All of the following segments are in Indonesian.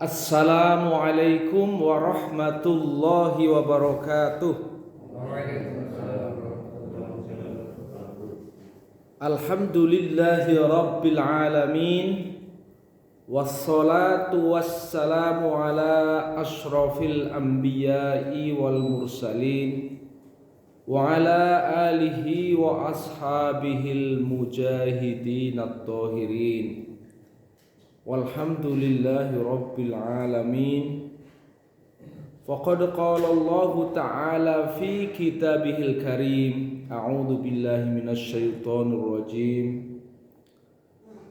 Assalamualaikum warahmatullahi wabarakatuh. Alhamdulillahi rabbil alamin. Wassalatu wassalamu ala ashrafil anbiya'i wal mursalin wa ala alihi wa ashabihil mujahidin at-tahirin. Walhamdulillahi rabbil alamin. Faqad qala Allah ta'ala fi kitabihil karim. A'udzu billahi minasy syaithanir rajim.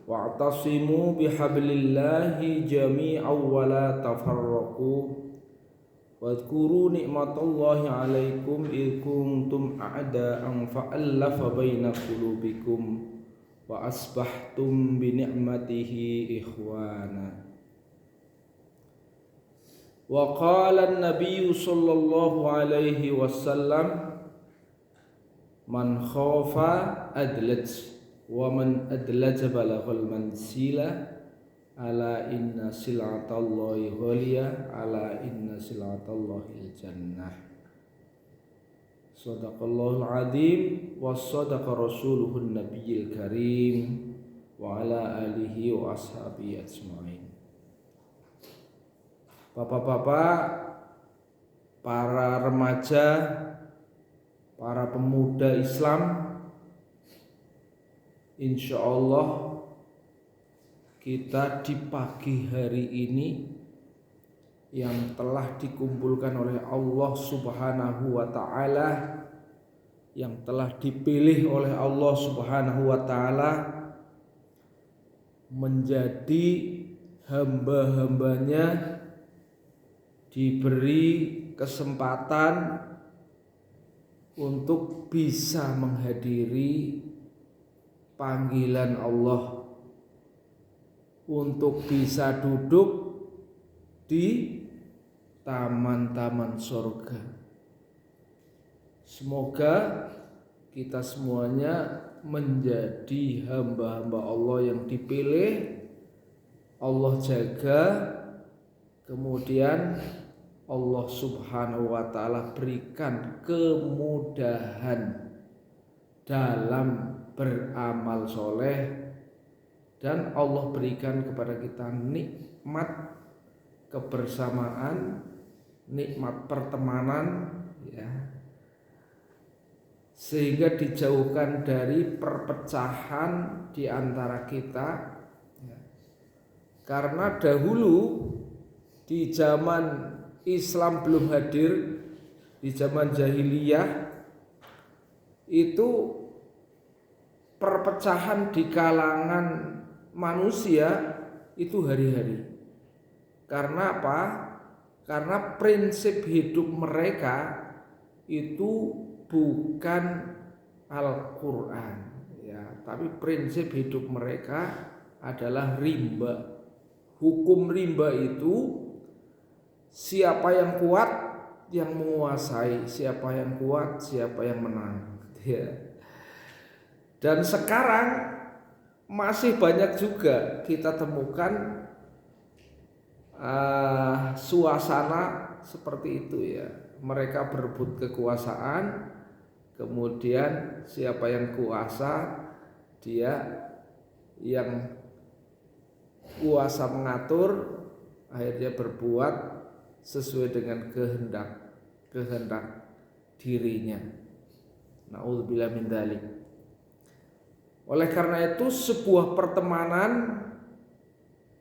Wa'tasimu bihablillahi jami'an wa la tafarraqu. Wadhkuru ni'matallahi 'alaikum id kuntum a'da'an fa'alafa baina qulubikum wa asbahtum bi ni'matihi ikhwana. Wa qala an-nabiy sallallahu alaihi wasallam, man khafa adlaj wa man adlaj balaghal mansila ala inna sil'atallahi ghaliyah ala inna sil'atallahi jannah. Sadaqallahul azim wa sadaqa rasuluhun nabiyil karim wa ala alihi wa ashabihi ajmain. Bapak-bapak, para remaja, para pemuda Islam, insyaallah kita di pagi hari ini yang telah dikumpulkan oleh Allah Subhanahu wa ta'ala, yang telah dipilih oleh Allah Subhanahu wa ta'ala menjadi hamba-hambanya, diberi kesempatan untuk bisa menghadiri panggilan Allah, untuk bisa duduk di taman-taman surga. Semoga kita semuanya menjadi hamba-hamba Allah yang dipilih, Allah jaga, kemudian Allah Subhanahu wa ta'ala berikan kemudahan dalam beramal soleh, dan Allah berikan kepada kita nikmat kebersamaan, nikmat pertemanan, ya, sehingga dijauhkan dari perpecahan di antara kita, ya. Karena dahulu di zaman Islam belum hadir, di zaman jahiliyah itu perpecahan di kalangan manusia itu hari-hari. Karena apa? Karena prinsip hidup mereka itu bukan Al-Quran, ya, tapi prinsip hidup mereka adalah rimba. Hukum rimba itu siapa yang kuat yang menguasai, siapa yang kuat siapa yang menang, ya. Dan sekarang masih banyak juga kita temukan suasana seperti itu, ya. Mereka berebut kekuasaan, kemudian siapa yang kuasa, dia yang kuasa mengatur, akhirnya berbuat sesuai dengan kehendak dirinya. Na'udzubillah min dzalik. Oleh karena itu sebuah pertemanan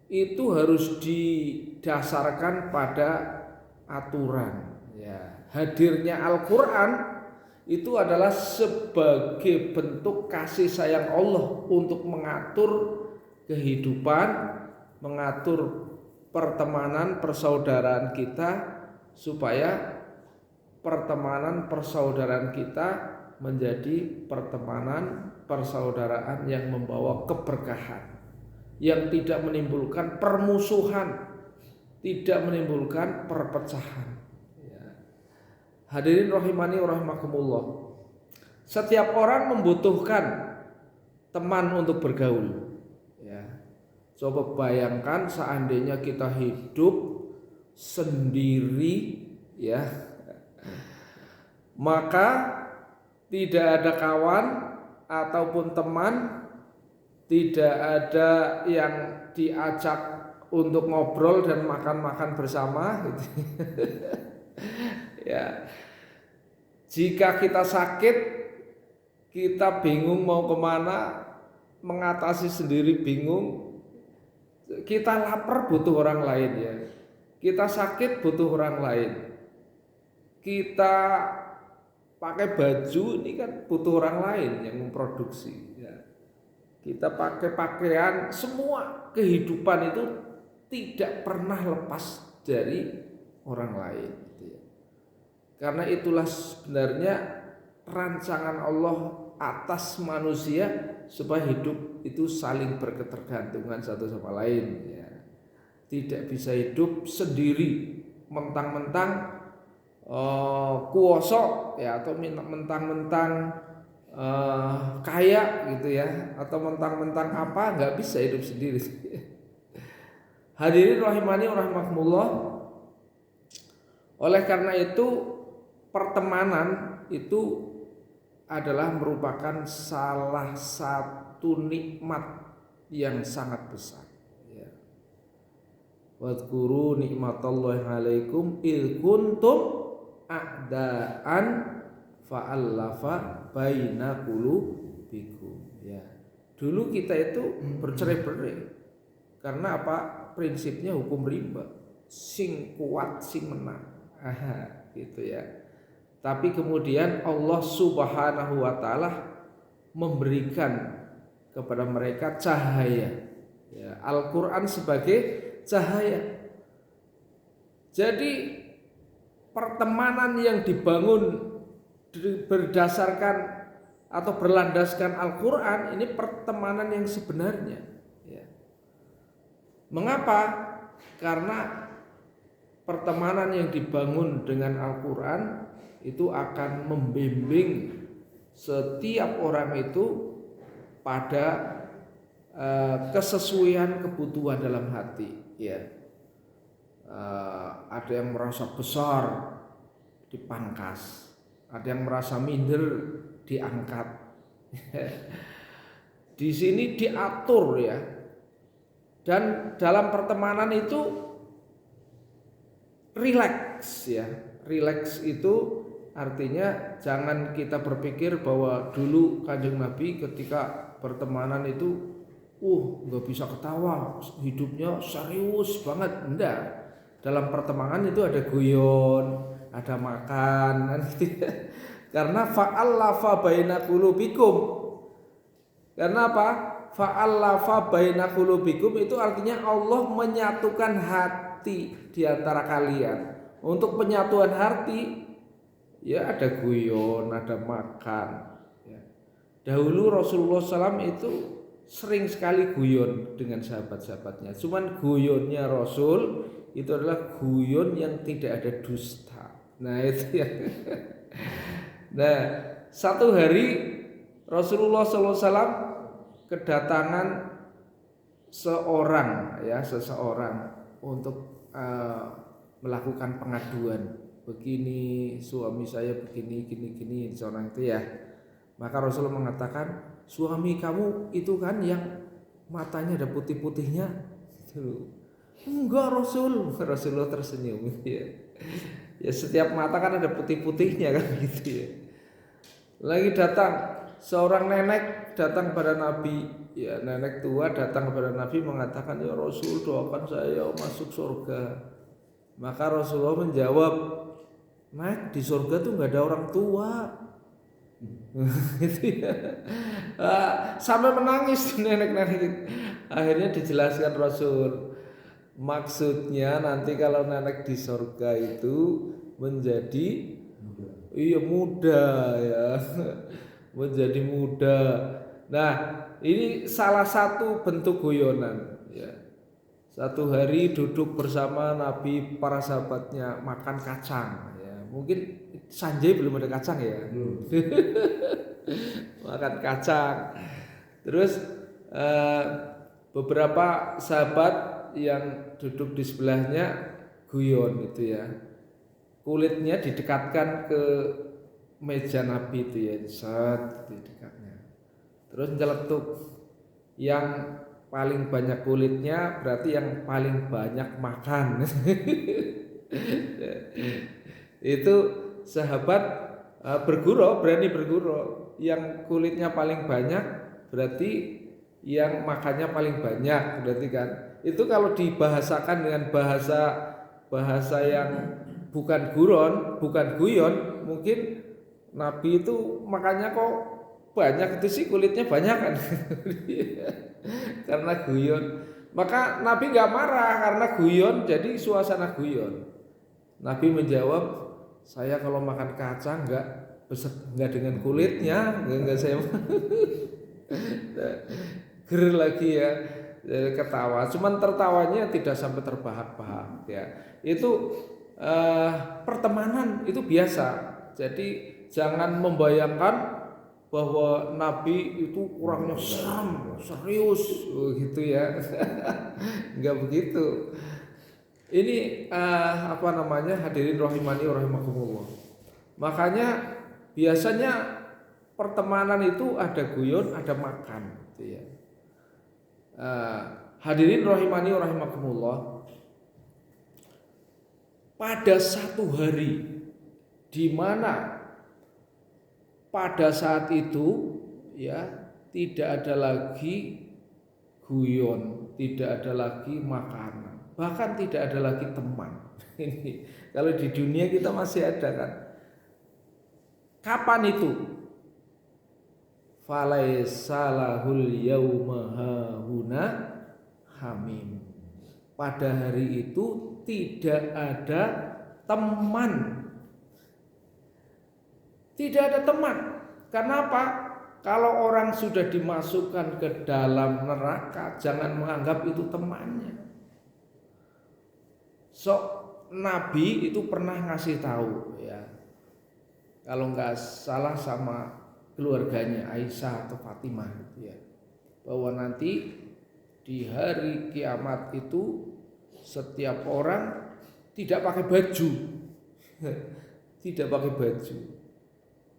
itu harus didasarkan pada aturan, ya. Hadirnya Al-Quran itu adalah sebagai bentuk kasih sayang Allah untuk mengatur kehidupan, mengatur pertemanan persaudaraan kita, supaya pertemanan persaudaraan kita menjadi pertemanan persaudaraan yang membawa keberkahan, yang tidak menimbulkan permusuhan, tidak menimbulkan perpecahan, ya. Hadirin rahimani wa rahimakumullah. Setiap orang membutuhkan teman untuk bergaul, ya. Coba bayangkan seandainya kita hidup sendiri, ya, maka tidak ada kawan ataupun teman, tidak ada yang diajak untuk ngobrol dan makan-makan bersama gitu. Ya, jika kita sakit, kita bingung mau kemana, mengatasi sendiri bingung. Kita lapar butuh orang lain, ya. Kita sakit butuh orang lain. Kita pakai baju ini kan butuh orang lain yang memproduksi, ya. Kita pakai pakaian, semua kehidupan itu tidak pernah lepas dari orang lain, gitu ya. Karena itulah sebenarnya rancangan Allah atas manusia supaya hidup itu saling berketergantungan satu sama lain, ya. Tidak bisa hidup sendiri mentang-mentang kuoso, ya, atau mentang-mentang kaya gitu ya, atau mentang-mentang apa, nggak bisa hidup sendiri. Hadirin rahimani wa rahimakumullah. Oleh karena itu pertemanan itu adalah merupakan salah satu nikmat yang sangat besar, ya. Wadhkuru nikmatallahi alaikum il kuntum a'daan fa'allafa baina qulubikum, ya. Dulu kita itu bercerai-berai karena apa? Prinsipnya hukum rimba, sing kuat sing menang, gitu ya. Tapi kemudian Allah Subhanahu wa taala memberikan kepada mereka cahaya, ya, Al-Qur'an sebagai cahaya. Jadi pertemanan yang dibangun berdasarkan atau berlandaskan Al-Qur'an ini pertemanan yang sebenarnya, ya. Mengapa? Karena pertemanan yang dibangun dengan Al-Qur'an itu akan membimbing setiap orang itu pada kesesuaian kebutuhan dalam hati, ya. Ada yang merasa besar dipangkas, ada yang merasa minder diangkat. Di sini diatur, ya. Dan dalam pertemanan itu rileks, ya. Rileks itu artinya jangan kita berpikir bahwa dulu Kanjeng Nabi ketika pertemanan itu nggak bisa ketawa, hidupnya serius banget. Enggak. Dalam pertemanan itu ada guyon, ada makan, gitu. Karena fa'allafa baina qulubikum. Karena apa? Fa'allafa baina qulubikum itu artinya Allah menyatukan hati di antara kalian. Untuk penyatuan hati, ya, ada guyon, ada makan, ya. Dahulu Rasulullah SAW itu sering sekali guyon dengan sahabat-sahabatnya. Cuman guyonnya Rasul itu adalah guyon yang tidak ada dusta. Nah itu ya. Nah, satu hari Rasulullah SAW kedatangan seseorang untuk melakukan pengaduan. Begini, suami saya begini, gini seorang itu, ya. Maka Rasulullah mengatakan, suami kamu itu kan yang matanya ada putih-putihnya, gitu. Enggak Rasulullah tersenyum, gitu ya. Ya setiap mata kan ada putih-putihnya kan, gitu ya. Lagi datang seorang nenek datang kepada Nabi, ya, nenek tua datang kepada Nabi mengatakan, ya Rasul, doakan saya masuk surga. Maka Rasulullah menjawab, Nek, di surga tuh nggak ada orang tua. Gitu ya. Sampai menangis nenek-nenek. Akhirnya dijelaskan Rasul, maksudnya nanti kalau nenek di surga itu menjadi muda, ya. Menjadi muda. Nah, ini salah satu bentuk guyonan, ya. Satu hari duduk bersama Nabi, para sahabatnya makan kacang, ya. Mungkin Sanjay belum ada kacang, ya. Makan kacang. Terus beberapa sahabat yang duduk di sebelahnya guyon gitu ya. Kulitnya didekatkan ke meja Nabi itu ya, set di dekatnya. Terus nyeletuk, yang paling banyak kulitnya berarti yang paling banyak makan. Itu sahabat bergurau, berani bergurau. Yang kulitnya paling banyak berarti yang makannya paling banyak, berarti kan. Itu kalau dibahasakan dengan bahasa yang bukan guyon, mungkin Nabi itu makannya kok banyak itu sih, kulitnya banyak kan. Karena guyon. Maka Nabi nggak marah karena guyon, jadi suasana guyon. Nabi menjawab, saya kalau makan kacang nggak dengan kulitnya, nggak saya. Ger lagi ya, ketawa. Cuman tertawanya tidak sampai terbahak-bahak ya. Itu pertemanan itu biasa. Jadi jangan membayangkan bahwa Nabi itu kurangnya seram, serius, gitu ya. Enggak begitu. Ini hadirin rahimani rahimakumullah. Makanya biasanya pertemanan itu ada guyon, ada makan, gitu ya. Hadirin rahimani rahimakumullah. Pada satu hari di mana pada saat itu ya tidak ada lagi guyon, tidak ada lagi makanan, bahkan tidak ada lagi teman. Ini kalau di dunia kita masih ada kan. Kapan itu? Falaisa lahul yauma hahuna hamim. Pada hari itu tidak ada teman. Tidak ada teman. Kenapa? Kalau orang sudah dimasukkan ke dalam neraka, jangan menganggap itu temannya. Nabi itu pernah ngasih tahu ya. Kalau nggak salah sama keluarganya Aisyah atau Fatimah gitu ya. Bahwa nanti di hari kiamat itu setiap orang tidak pakai baju. Tidak pakai baju.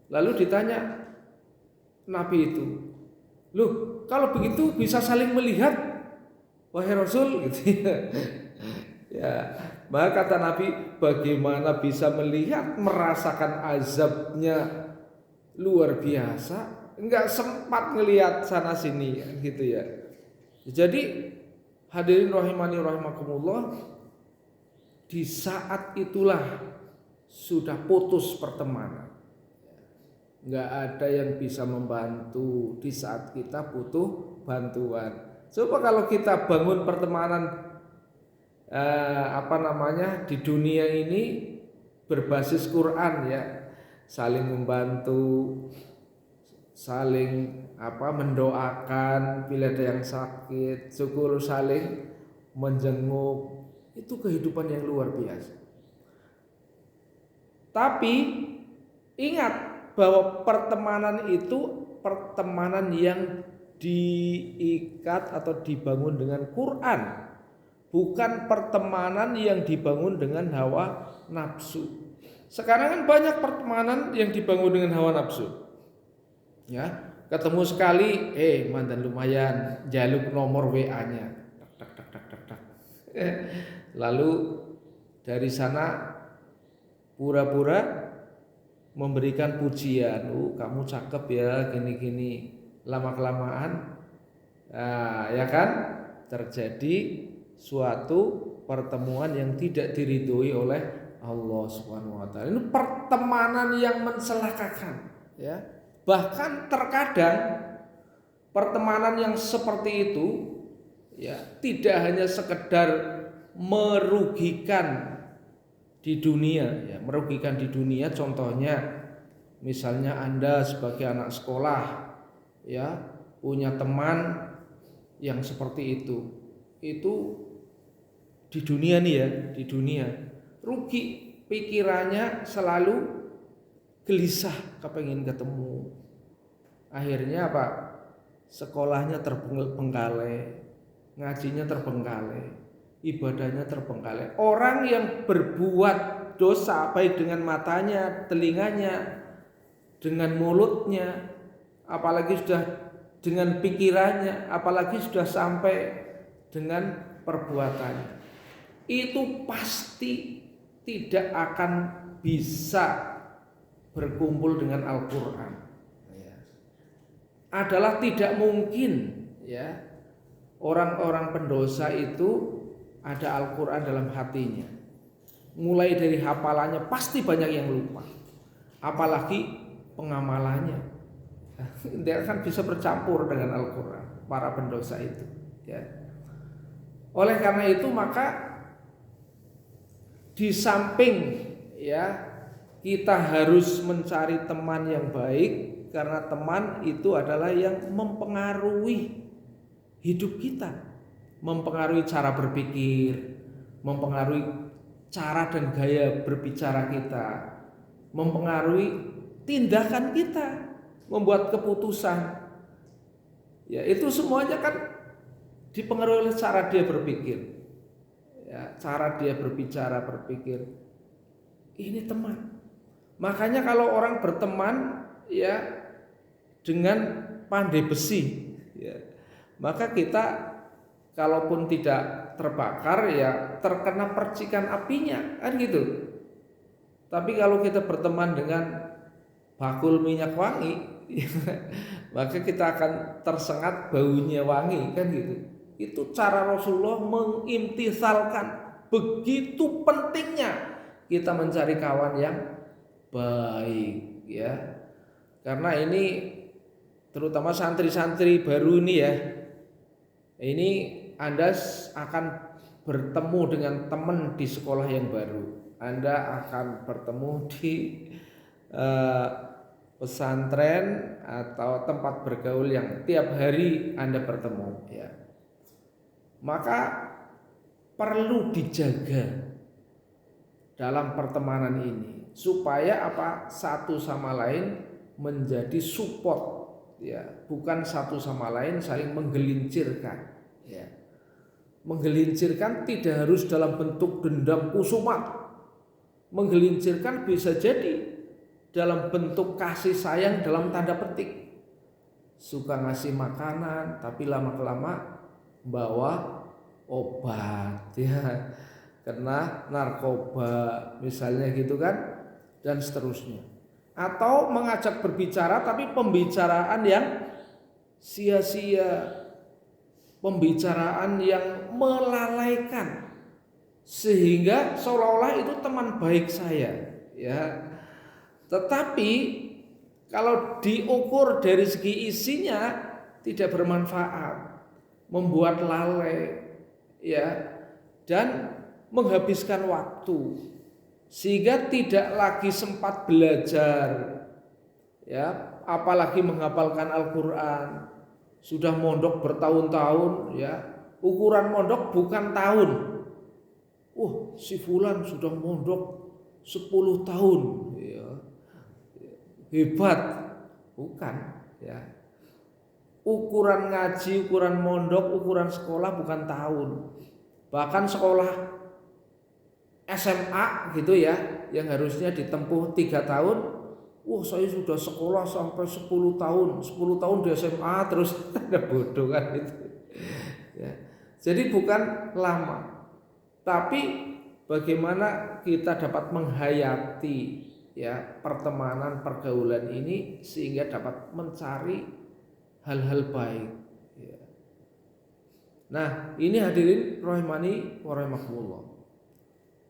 Lalu ditanya Nabi itu, loh kalau begitu bisa saling melihat wahai Rasul gitu ya. Ya, maka kata Nabi, bagaimana bisa melihat, merasakan azabnya luar biasa, enggak sempat ngelihat sana sini gitu ya. Jadi hadirin rahimani rahimakumullah, di saat itulah sudah putus pertemanan. Nggak ada yang bisa membantu di saat kita butuh bantuan. Coba kalau kita bangun pertemanan di dunia ini berbasis Quran ya, saling membantu, saling mendoakan bila ada yang sakit, syukur, saling menjenguk, itu kehidupan yang luar biasa. Tapi ingat bahwa pertemanan itu pertemanan yang diikat atau dibangun dengan Quran, bukan pertemanan yang dibangun dengan hawa nafsu. Sekarang kan banyak pertemanan yang dibangun dengan hawa nafsu. Ya, ketemu sekali, mantan lumayan, jaluk nomor WA-nya. Tak. Lalu dari sana pura-pura memberikan pujian, kamu cakep ya, gini-gini. Lama-kelamaan ya kan, terjadi suatu pertemuan yang tidak diridhoi oleh Allah Subhanahu wa taala. Ini pertemanan yang mencelakakan ya. Bahkan terkadang pertemanan yang seperti itu ya tidak hanya sekedar merugikan di dunia ya, merugikan di dunia. Contohnya misalnya Anda sebagai anak sekolah ya punya teman yang seperti itu di dunia nih ya, di dunia rugi, pikirannya selalu gelisah, kepengen ketemu. Akhirnya apa? Sekolahnya terbengkalai, ngajinya terbengkalai, ibadahnya terbengkalai. Orang yang berbuat dosa baik dengan matanya, telinganya, dengan mulutnya, apalagi sudah dengan pikirannya, apalagi sudah sampai dengan perbuatannya, itu pasti tidak akan bisa berkumpul dengan Al-Quran. Adalah tidak mungkin ya orang-orang pendosa itu ada Al-Quran dalam hatinya. Mulai dari hafalannya pasti banyak yang lupa, apalagi pengamalannya. Dia akan bisa bercampur dengan Al-Quran, para pendosa itu ya. Oleh karena itu maka di samping ya kita harus mencari teman yang baik, karena teman itu adalah yang mempengaruhi hidup kita, mempengaruhi cara berpikir, mempengaruhi cara dan gaya berbicara kita, mempengaruhi tindakan kita, membuat keputusan. Ya, itu semuanya kan dipengaruhi oleh cara dia berpikir. Ya, cara dia berbicara, berpikir. Ini teman. Makanya kalau orang berteman ya dengan pandai besi ya, maka kita kalaupun tidak terbakar ya terkena percikan apinya, kan gitu. Tapi kalau kita berteman dengan bakul minyak wangi maka kita akan tersengat baunya wangi, kan gitu. Itu cara Rasulullah mengimtisalkan begitu pentingnya kita mencari kawan yang baik ya. Karena ini terutama santri-santri baru ini ya, ini Anda akan bertemu dengan teman di sekolah yang baru, Anda akan bertemu di pesantren atau tempat bergaul yang tiap hari Anda bertemu ya. Maka perlu dijaga dalam pertemanan ini supaya apa, satu sama lain menjadi support ya, bukan satu sama lain saling menggelincirkan ya. Menggelincirkan tidak harus dalam bentuk dendam kusumat. Menggelincirkan bisa jadi dalam bentuk kasih sayang dalam tanda petik. Suka ngasih makanan tapi lama-kelama bawa obat ya, kena narkoba misalnya gitu kan, dan seterusnya. Atau mengajak berbicara tapi pembicaraan yang sia-sia, pembicaraan yang melalaikan, sehingga seolah-olah itu teman baik saya ya. Tetapi kalau diukur dari segi isinya tidak bermanfaat, membuat lalai ya, dan menghabiskan waktu, sehingga tidak lagi sempat belajar ya, apalagi menghafalkan Al-Quran. Sudah mondok bertahun-tahun ya, ukuran mondok bukan tahun. Si fulan sudah mondok 10 tahun ya, hebat, bukan ya. Ukuran ngaji, ukuran mondok, ukuran sekolah bukan tahun. Bahkan sekolah SMA gitu ya, yang harusnya ditempuh 3 tahun, saya sudah sekolah sampai 10 tahun, 10 tahun di SMA terus, ada bodoh kan itu ya. Jadi bukan lama, tapi bagaimana kita dapat menghayati ya pertemanan, pergaulan ini sehingga dapat mencari hal-hal baik ya. Nah, ini hadirin rahimani wa rahimakumullah.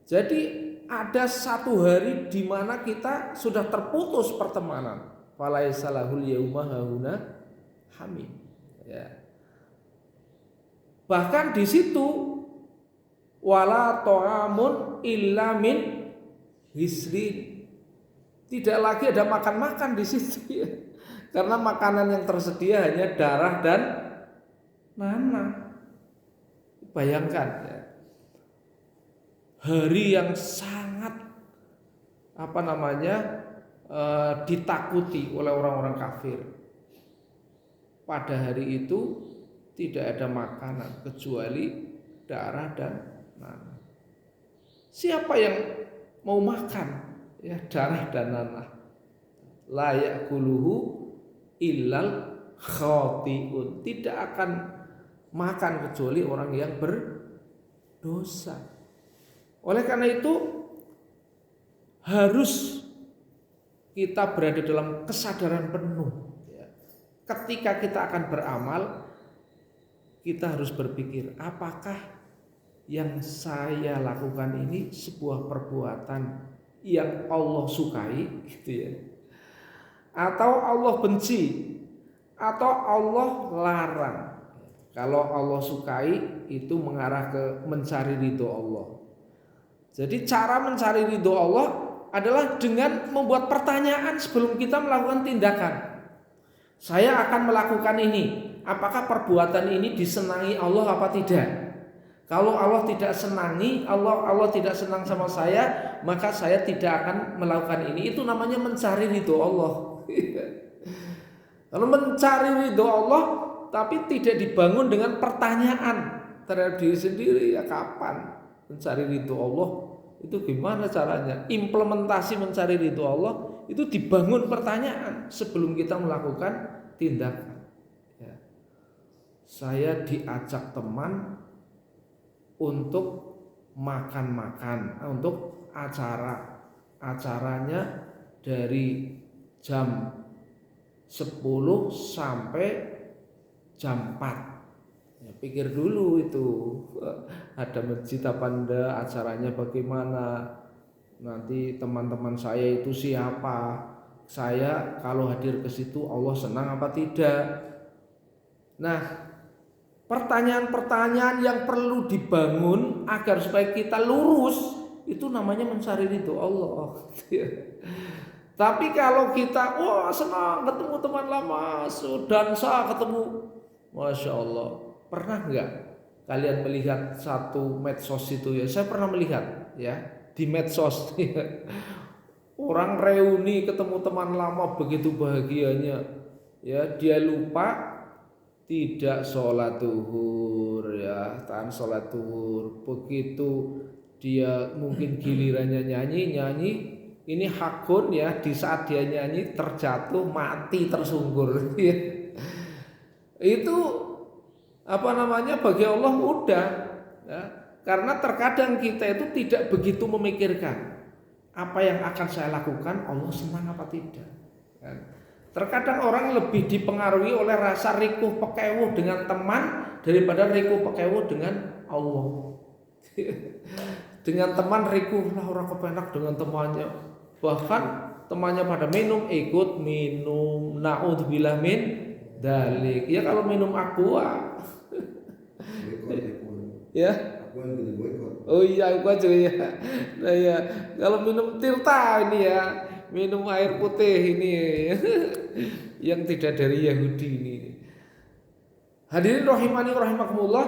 Jadi ada satu hari di mana kita sudah terputus pertemanan. Falaisalahul yauma hauna hamim ya. Bahkan di situ wala ta'amun illa min hisrin. Tidak lagi ada makan-makan di situ ya. Karena makanan yang tersedia hanya darah dan nanah. Bayangkan ya. Hari yang sangat ditakuti oleh orang-orang kafir. Pada hari itu tidak ada makanan kecuali darah dan nanah. Siapa yang mau makan ya darah dan nanah? La ya'kuluhu illal khati'un. Tidak akan makan kecuali orang yang berdosa. Oleh karena itu harus kita berada dalam kesadaran penuh. Ketika kita akan beramal, kita harus berpikir, apakah yang saya lakukan ini sebuah perbuatan yang Allah sukai, gitu ya, atau Allah benci, atau Allah larang. Kalau Allah sukai itu mengarah ke mencari ridho Allah. Jadi cara mencari ridho Allah adalah dengan membuat pertanyaan sebelum kita melakukan tindakan. Saya akan melakukan ini. Apakah perbuatan ini disenangi Allah apa tidak? Kalau Allah tidak senangi, Allah tidak senang sama saya, maka saya tidak akan melakukan ini. Itu namanya mencari ridho Allah. Kalau mencari ridho Allah tapi tidak dibangun dengan pertanyaan terhadap diri sendiri, ya kapan mencari ridho Allah? Itu gimana caranya? Implementasi mencari ridho Allah itu dibangun pertanyaan sebelum kita melakukan tindakan. Ya. Saya diajak teman untuk makan-makan, untuk acaranya dari jam 10 sampai jam 4. Ya, pikir dulu itu ada masjid apa enggak, acaranya bagaimana, nanti teman-teman saya itu siapa, saya kalau hadir ke situ Allah senang apa tidak. Nah, pertanyaan-pertanyaan yang perlu dibangun agar supaya kita lurus itu namanya mencari ridho Allah. Tapi kalau kita senang ketemu teman lama, dansa ketemu, Masya Allah. Pernah nggak kalian melihat satu medsos itu ya? Saya pernah melihat ya di medsos. Orang reuni ketemu teman lama begitu bahagianya, ya dia lupa tidak sholat zuhur, ya tahan sholat zuhur. Begitu dia mungkin gilirannya nyanyi, ini hakun ya, di saat dia nyanyi terjatuh mati tersungkur. Itu bagi Allah mudah, ya, karena terkadang kita itu tidak begitu memikirkan apa yang akan saya lakukan Allah senang apa tidak. Terkadang orang lebih dipengaruhi oleh rasa rikuh pekewuh dengan teman daripada rikuh pekewuh dengan Allah. Dengan teman rikuh lah orang kepenak dengan temannya, bahkan temannya pada minum ikut minum, naudzubillah min dalik. Ya kalau minum aqua ya. Oh iya, aku aja ya. Nah ya, kalau minum Tirta ini ya, minum air putih ini yang tidak dari Yahudi ini. Hadirin rahimani rahimakumullah.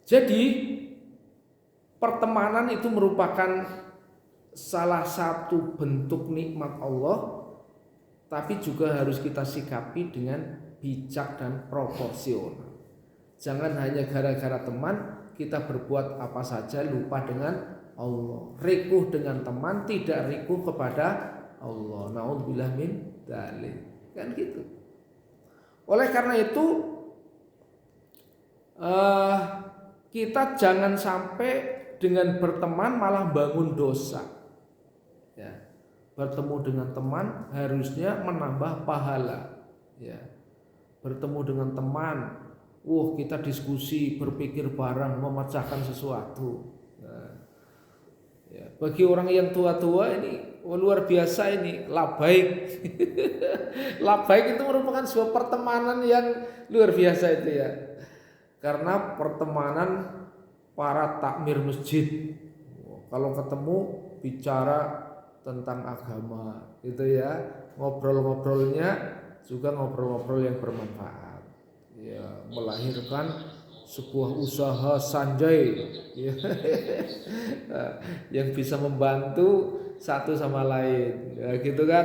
Jadi pertemanan itu merupakan salah satu bentuk nikmat Allah, tapi juga harus kita sikapi dengan bijak dan proporsional. Jangan hanya gara-gara teman kita berbuat apa saja lupa dengan Allah. Rikuh dengan teman, tidak rikuh kepada Allah. Naudzubillah min dzalik. Kan gitu. Oleh karena itu kita jangan sampai dengan berteman malah bangun dosa. Ya. Bertemu dengan teman harusnya menambah pahala. Ya. Bertemu dengan teman, kita diskusi, berpikir bareng, memecahkan sesuatu. Nah, ya, bagi orang yang tua-tua ini luar biasa ini, labaik. Labaik itu merupakan sebuah pertemanan yang luar biasa itu ya. Karena pertemanan para takmir masjid. Kalau ketemu bicara tentang agama, gitu ya. Ngobrol-ngobrolnya juga ngobrol-ngobrol yang bermanfaat. Ya, melahirkan sebuah usaha sanjay ya, yang bisa membantu satu sama lain ya, gitu kan.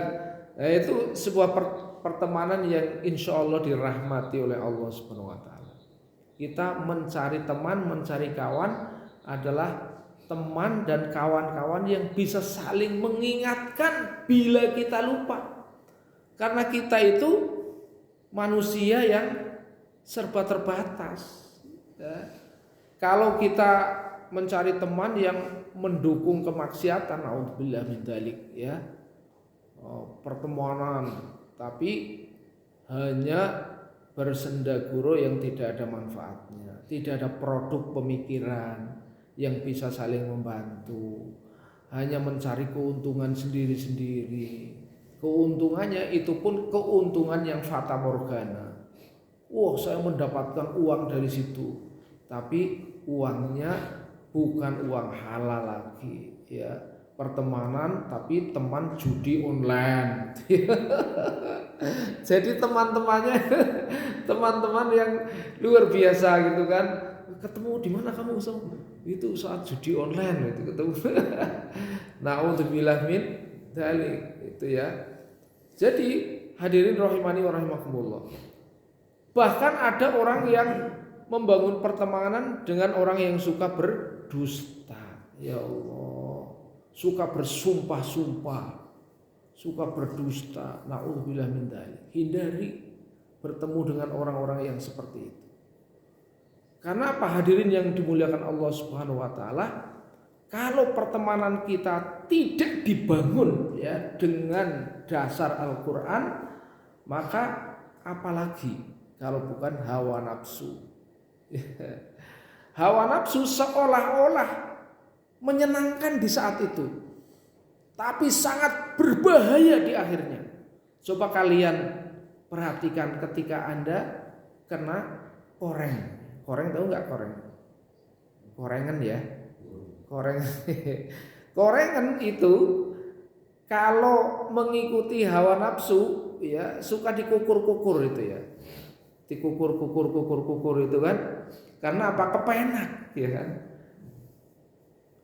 Nah, itu sebuah pertemanan yang insya Allah dirahmati oleh Allah Subhanahu Wa Taala. Kita mencari teman, mencari kawan adalah teman dan kawan-kawan yang bisa saling mengingatkan bila kita lupa. Karena kita itu manusia yang serba terbatas. Ya. Kalau kita mencari teman yang mendukung kemaksiatan, naudzubillah min dzalik, ya, pertemanan tapi hanya bersendaguro yang tidak ada manfaatnya, tidak ada produk pemikiran yang bisa saling membantu, hanya mencari keuntungan sendiri-sendiri. Keuntungannya itu pun keuntungan yang fata morgana. Wah, saya mendapatkan uang dari situ, tapi uangnya bukan uang halal lagi, ya. Pertemanan tapi teman judi online. Jadi teman-teman yang luar biasa gitu kan. Ketemu di mana kamu? Itu saat judi online itu ketemu. Naudzubillah min dzalik itu ya. Jadi hadirin rahimani wa rahimakumullah. Bahkan ada orang yang membangun pertemanan dengan orang yang suka berdusta. Ya Allah, suka bersumpah-sumpah, suka berdusta. Na'udzubillah min dzalik. Hindari bertemu dengan orang-orang yang seperti itu. Karena apa, hadirin yang dimuliakan Allah Subhanahu wa taala? Kalau pertemanan kita tidak dibangun ya dengan dasar Al-Qur'an, maka apalagi kalau bukan hawa nafsu. Hawa nafsu seolah-olah menyenangkan di saat itu, tapi sangat berbahaya di akhirnya. Coba kalian perhatikan ketika Anda kena koreng. Koreng tahu nggak koreng? Korengan ya. Korengan itu kalau mengikuti hawa nafsu ya suka dikukur-kukur itu ya. Dikukur-kukur itu kan. Karena apa? Kepenak ya kan.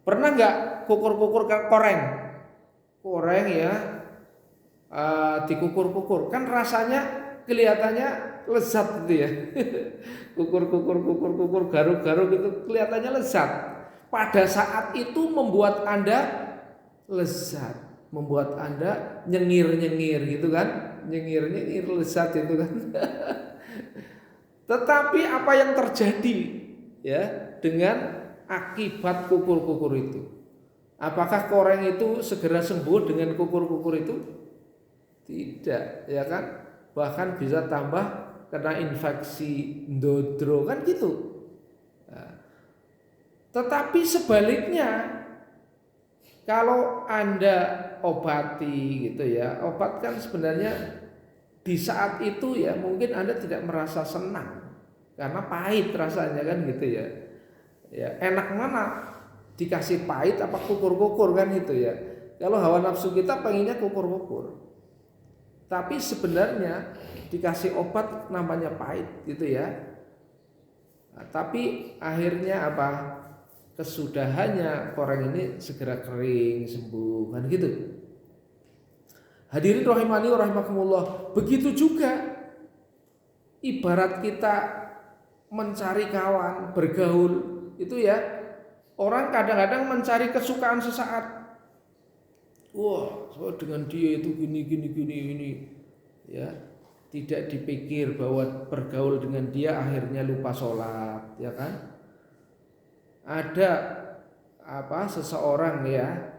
Pernah nggak kukur-kukur koreng? Koreng ya dikukur-kukur kan rasanya kelihatannya lezat gitu ya. Kukur, garuk-garuk itu kelihatannya lezat. Pada saat itu membuat Anda lezat, membuat Anda nyengir-nyengir gitu kan. Nyengir-nyengir lezat itu kan. Tetapi apa yang terjadi ya dengan akibat kukur-kukur itu? Apakah koreng itu segera sembuh dengan kukur-kukur itu? Tidak, ya kan? Bahkan bisa tambah kena infeksi ndodro kan gitu. Nah, tetapi sebaliknya kalau Anda obati gitu ya, obat kan sebenarnya di saat itu ya mungkin Anda tidak merasa senang karena pahit rasanya kan gitu ya. Ya enak mana dikasih pahit apa kukur-kukur kan gitu ya. Kalau hawa nafsu kita pengennya kukur-kukur. Tapi sebenarnya dikasih obat namanya pahit gitu ya. Nah, tapi akhirnya apa? Kesudahannya koreng ini segera kering, sembuh kan gitu. Hadirin rahimani wa rahimakumullah. Begitu juga ibarat kita mencari kawan, bergaul itu ya. Orang kadang-kadang mencari kesukaan sesaat. Wah, so dengan dia itu gini. Ya, tidak dipikir bahwa bergaul dengan dia akhirnya lupa sholat, ya kan? Ada apa seseorang ya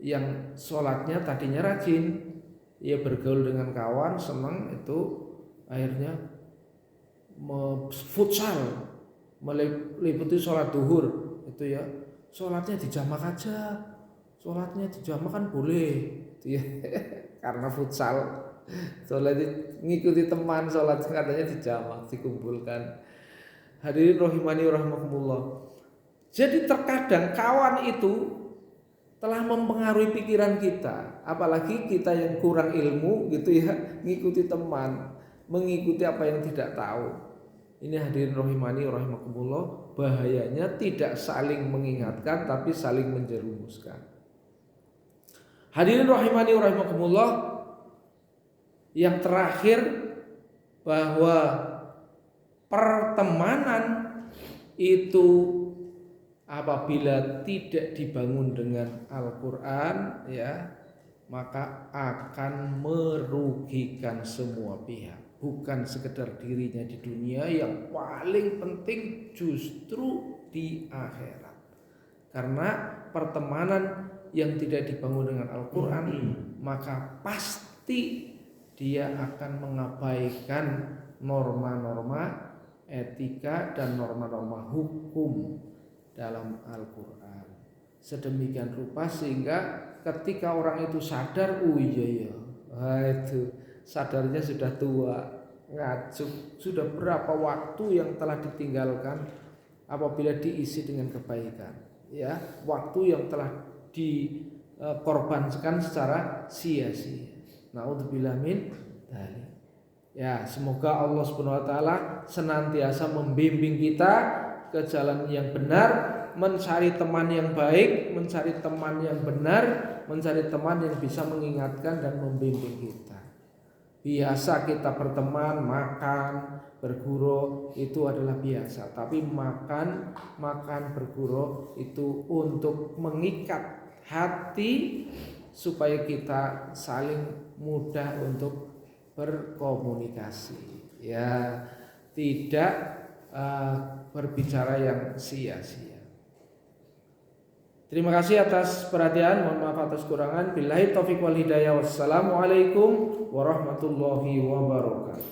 yang sholatnya tadinya rajin, ia bergaul dengan kawan, senang itu akhirnya futsal, meliputi sholat duhur itu ya, sholatnya dijamak aja. Sholatnya dijamak kan boleh ya. Karena futsal sholat ngikuti teman, sholat katanya dijamak, dikumpulkan. Hadirin rahimani wa rahimakumullah. Jadi terkadang kawan itu telah mempengaruhi pikiran kita, apalagi kita yang kurang ilmu gitu ya, ngikuti teman, mengikuti apa yang tidak tahu. Ini hadirin rahimani wa rahimakumullah, bahayanya tidak saling mengingatkan tapi saling menjerumuskan. Hadirin rahimani wa rahimakumullah, Yang terakhir, bahwa pertemanan itu apabila tidak dibangun dengan Al-Quran, ya, maka akan merugikan semua pihak. Bukan sekedar dirinya di dunia, yang paling penting justru di akhirat. Karena pertemanan yang tidak dibangun dengan Al-Quran, maka pasti dia akan mengabaikan norma-norma etika dan norma-norma hukum dalam Al-Quran. Sedemikian rupa sehingga ketika orang itu sadar, oh iya, itu sadarnya sudah tua, sudah berapa waktu yang telah ditinggalkan apabila diisi dengan kebaikan, ya, waktu yang telah dikorbankan secara sia-sia. Naudzubillah min dzalik. Ya, semoga Allah Subhanahu wa taala senantiasa membimbing kita ke jalan yang benar, mencari teman yang baik, mencari teman yang benar, mencari teman yang bisa mengingatkan dan membimbing kita. Biasa kita berteman, makan, berguru itu adalah biasa, tapi makan berguru itu untuk mengikat hati supaya kita saling mudah untuk berkomunikasi, ya, tidak berbicara yang sia-sia. Terima kasih atas perhatian, mohon maaf atas kurangan. Billahi taufiq wal hidayah. Wassalamualaikum warahmatullahi wabarakatuh.